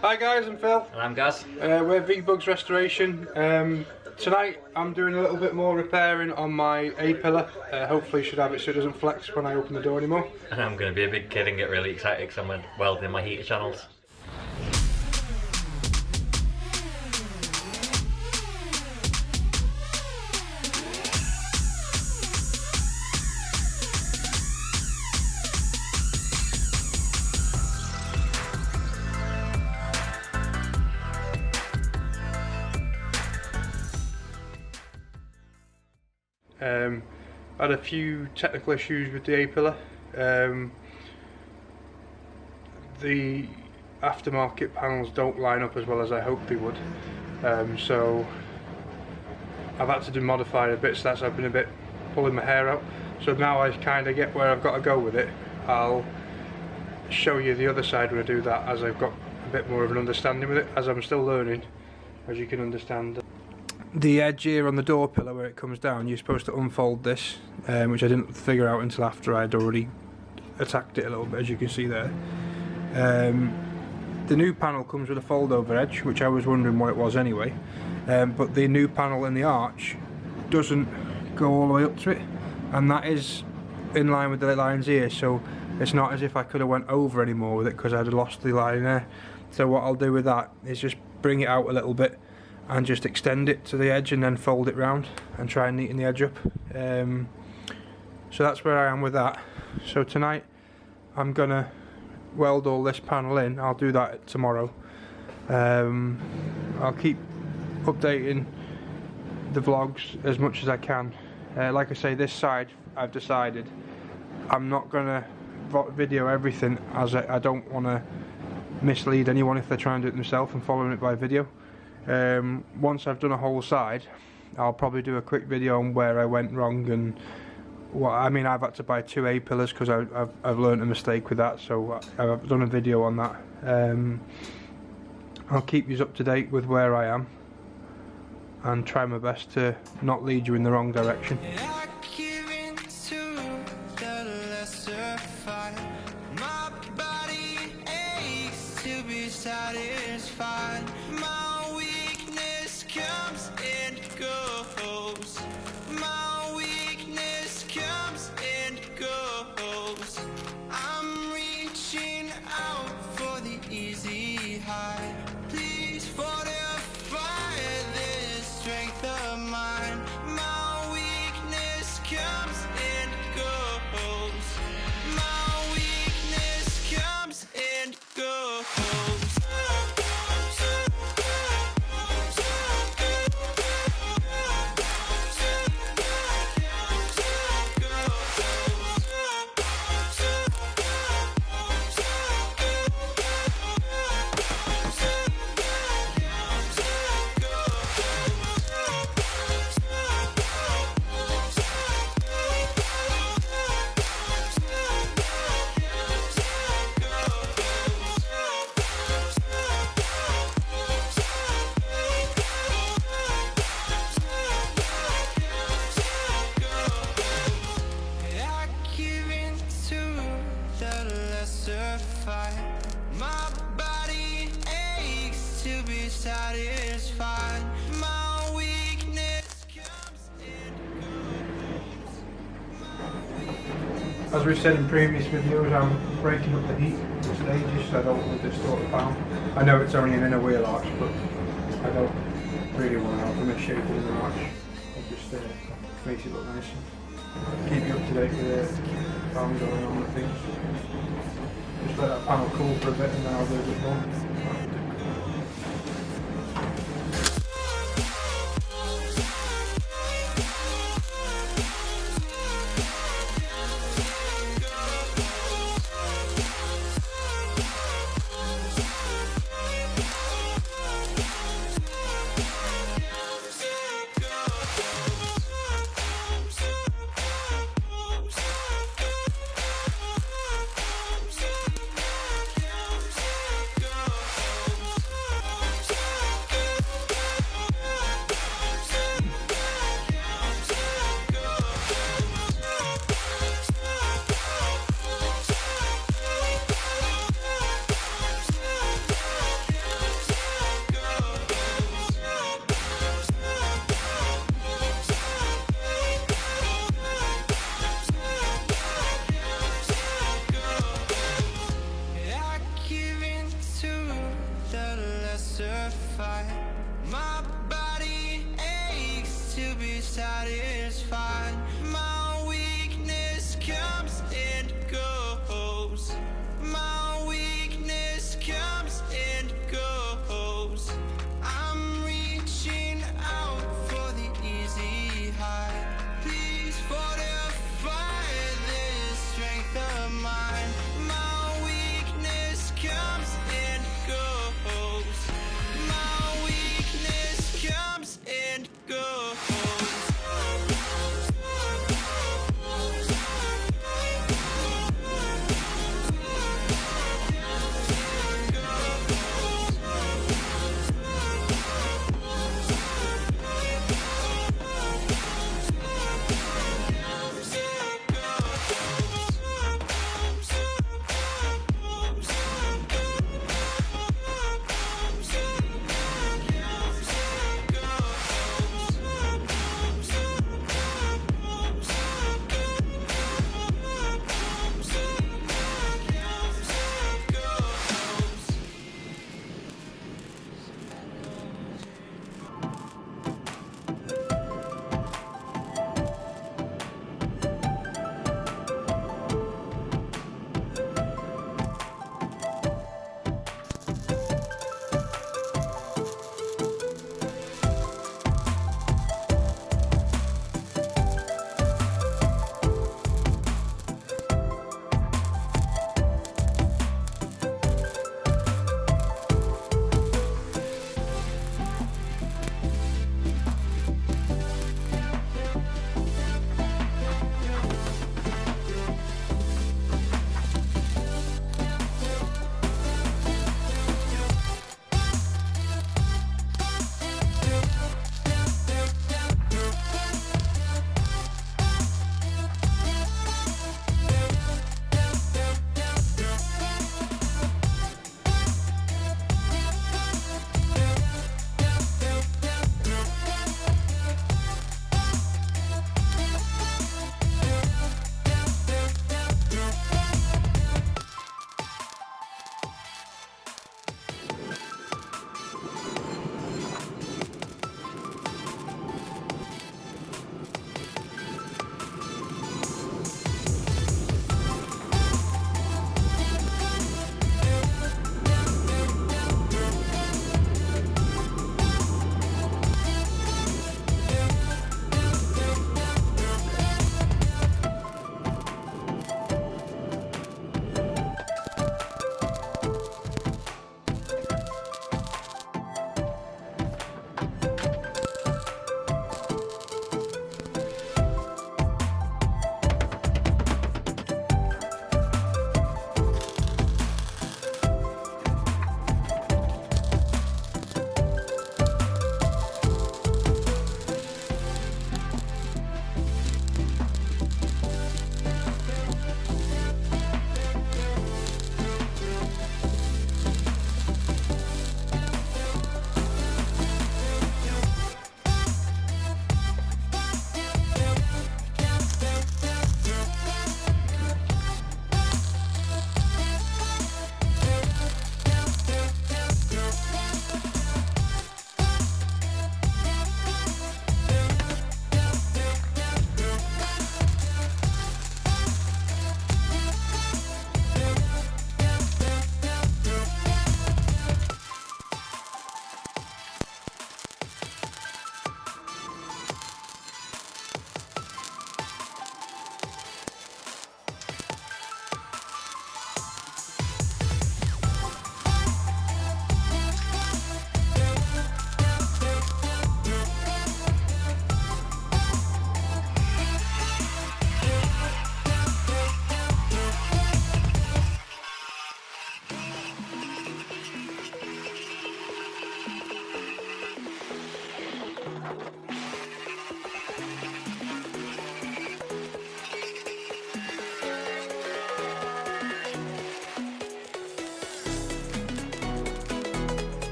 Hi guys, I'm Phil. And I'm Gaz. We're v-bugz Restoration. Tonight I'm doing a little bit more repairing on my A-pillar. Hopefully should have it so it doesn't flex when I open the door anymore. And I'm going to be a big kid and get really excited because I'm welding my heater channels. I had a few technical issues with the A-pillar. The aftermarket panels don't line up as well as I hoped they would, so I've had to do modified a bit, so that's I've been a bit pulling my hair out. So now I kind of get where I've got to go with it. I'll show you the other side when I do that, as I've got a bit more of an understanding with it, as I'm still learning, as you can understand. The edge here on the door pillar where it comes down, you're supposed to unfold this, which I didn't figure out until after I'd already attacked it a little bit, as you can see there. The new panel comes with a fold over edge, which I was wondering what it was anyway, but the new panel in the arch doesn't go all the way up to it, and that is in line with the lines here, so it's not as if I could have went over any more with it because I'd have lost the line there. So what I'll do with that is just bring it out a little bit and just extend it to the edge and then fold it round and try and neaten the edge up. So that's where I am with that. So tonight I'm gonna weld all this panel in. I'll do that tomorrow. I'll keep updating the vlogs as much as I can. Like I say, this side I've decided I'm not gonna video everything, as I don't want to mislead anyone if they're trying to do it themselves and following it by video. Once I've done a whole side, I'll probably do a quick video on where I went wrong and what I mean. I've had to buy 2 A-pillars because I've learned a mistake with that, so I've done a video on that. I'll keep you up to date with where I am and try my best to not lead you in the wrong direction. Satisfied. My weakness comes and goes. My weakness comes and goes. I'm reaching out for the easy high. Please fortify this strength of mine. My weakness comes and goes. My weakness comes and goes. My body aches to be satisfied. My weakness comes and goes. As we've said in previous videos, I'm breaking up the heat in stages so I don't want to distort the panel. I know it's only an inner wheel arch, but I don't really want to have the misshapen in the arch. It just makes it look nice. Keep you up to date with how I'm going on with things. Just let that panel cool for a bit and then I'll do a bit more. Go. fight. My body aches to be satisfied. My weakness comes and goes. My weakness comes and goes. I'm reaching out for the easy high. Please fortify this strength of mine. My weakness comes and goes. My weakness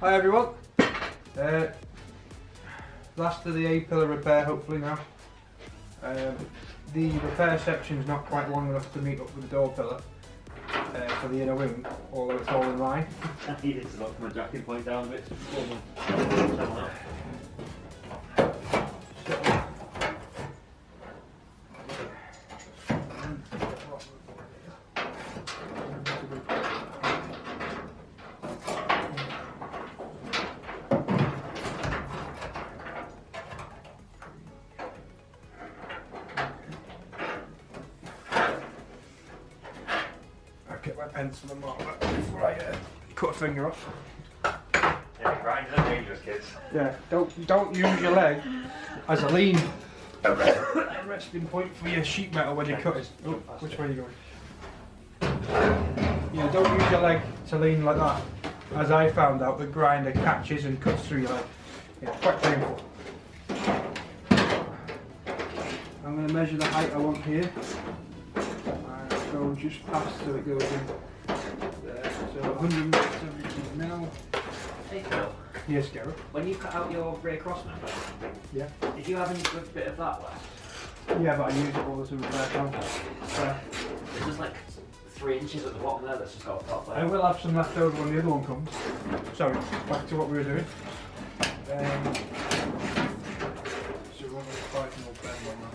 Hi everyone. Last of the A-pillar repair hopefully now. The repair section's not quite long enough to meet up with the door pillar for the inner wing, although it's all in line. I needed to knock my jacking point down a bit before my Get my pencil and mark that before I cut a finger off. Yeah, grinds are dangerous, kids. Yeah, don't use your leg as a lean resting point for your sheet metal when you cut it. Oh, which way are you going? Yeah, don't use your leg to lean like that. As I found out, the grinder catches and cuts through your leg. It's quite painful. I'm going to measure the height I want here. Go just past so it goes in there. So 170 mil. Hey Phil, Yes, Gareth. when you cut out your rear cross member, Yeah. did you have any good bit of that left? Yeah, but I use it all as a repair panel. So There's just like 3 inches at the bottom there that's just got a top I there. will have some left over when the other one comes. Sorry, back to what we were doing. So we're on a 5 mil bend on that.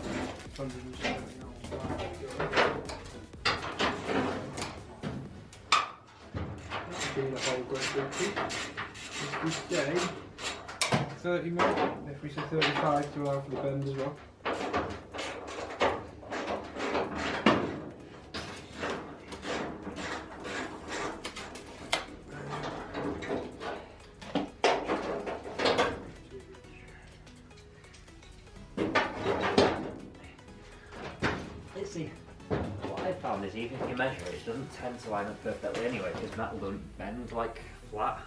170 mil. Being a hole going through it. If we say 30 mil, if we say 35 to allow for the bend as well. See, what I found is even if you measure it, it doesn't tend to line up perfectly anyway, because metal doesn't bend like flat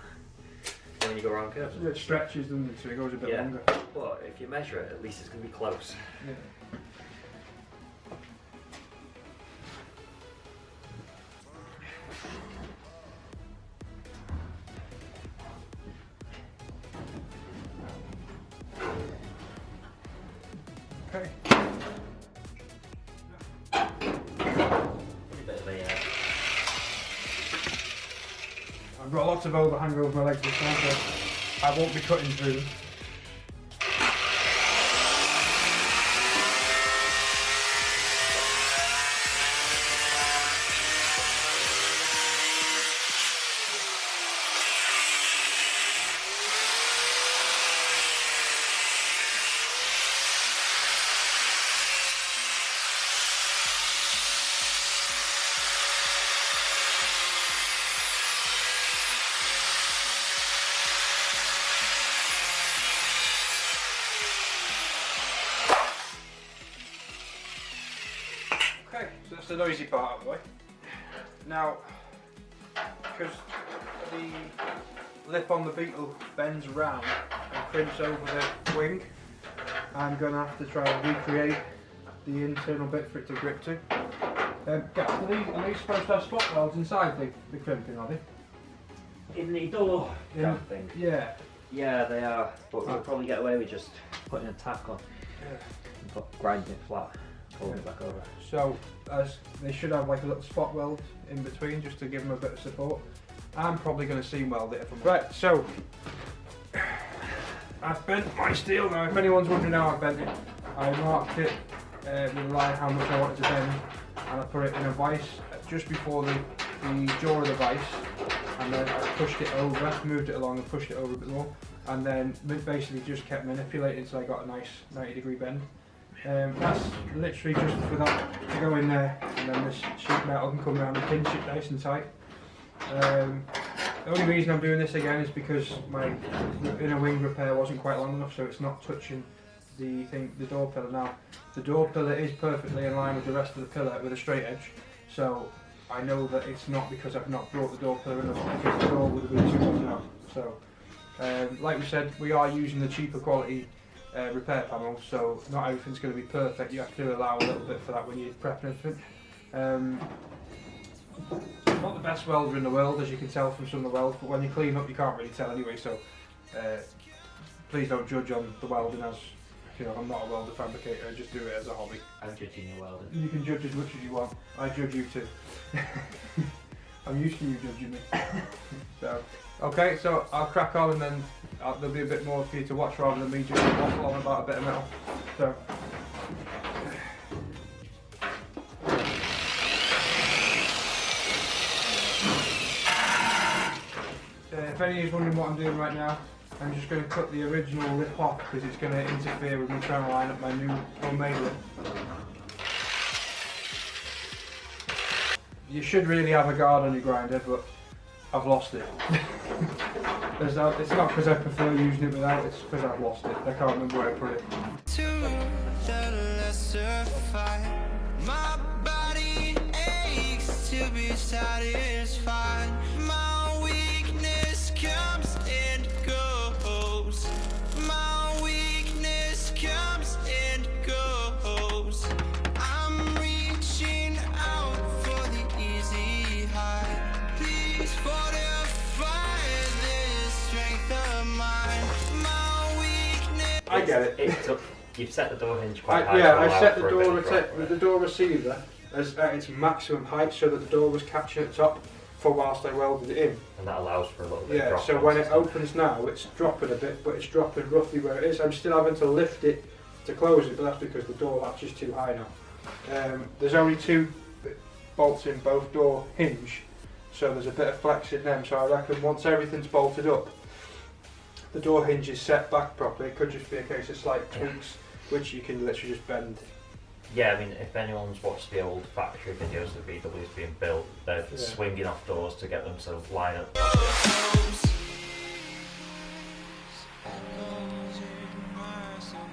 when you go around curves. It stretches, doesn't it, so it goes a bit longer. But if you measure it, at least it's going to be close. Yeah. Okay. I've got lots of overhang over my legs this time, so I won't be cutting through them. Okay, so that's the noisy part out of the way. Now, because the lip on the beetle bends round and crimps over the wing, I'm going to have to try and recreate the internal bit for it to grip to. Are these supposed to have spot welds inside the crimping, are they? In the door Yeah. thing. Yeah. Yeah, they are, but we'll probably get away with just putting a tack on and grinding it flat, folding it back over. So, as they should have like a little spot weld in between just to give them a bit of support. I'm probably going to seam weld it if I'm right. So, I've bent my steel now. If anyone's wondering how I bent it, I marked it with a line how much I wanted to bend, and I put it in a vise just before the jaw of the vise, and then I pushed it over, moved it along and pushed it over a bit more, and then basically just kept manipulating until I got a nice 90-degree bend. That's literally just for that to go in there, and then this sheet metal can come around and pinch it nice and tight. The only reason I'm doing this again is because my inner wing repair wasn't quite long enough, so it's not touching the door pillar. Now, the door pillar is perfectly in line with the rest of the pillar with a straight edge, so I know that it's not because I've not brought the door pillar enough, because the door would have been too long out. So, like we said, we are using the cheaper quality repair panel, so not everything's going to be perfect. You have to allow a little bit for that when you're prepping everything. I'm not the best welder in the world, as you can tell from some of the welds, but when you clean up you can't really tell anyway, so please don't judge on the welding, as you know, I'm not a welder fabricator, I just do it as a hobby. I'm judging your welding. You can judge as much as you want, I judge you too. I'm used to you judging me. So, okay, so I'll crack on and then there'll be a bit more for you to watch rather than me just waffle on about a bit of metal. So. If any of you wondering what I'm doing right now, I'm just going to cut the original lip off because it's going to interfere with me trying to line up my new homemade lip. You should really have a guard on your grinder, but I've lost it. It's not because I prefer using it without, it's because I've lost it. I can't remember where I put it. To the lesser fight, my body aches to be satisfied. My weakness comes and goes. My weakness comes and goes. I'm reaching out for the easy high. Please fortify this strength of mine. My weakness. I get it. You've set the door hinge quite high. Yeah, I set the door receiver as at its maximum height so that the door was catching at top for whilst I welded it in. And that allows for a little bit of Yeah, drop so when it opens now, it's dropping a bit, but it's dropping roughly where it is. I'm still having to lift it to close it, but that's because the door latch is too high now. There's only 2 bolts in both door hinge, so there's a bit of flex in them, so I reckon once everything's bolted up, the door hinge is set back properly. It could just be a case of slight tweaks, which you can literally just bend. Yeah, I mean, if anyone's watched the old factory videos of VWs being built, they're swinging off doors to get them to line up.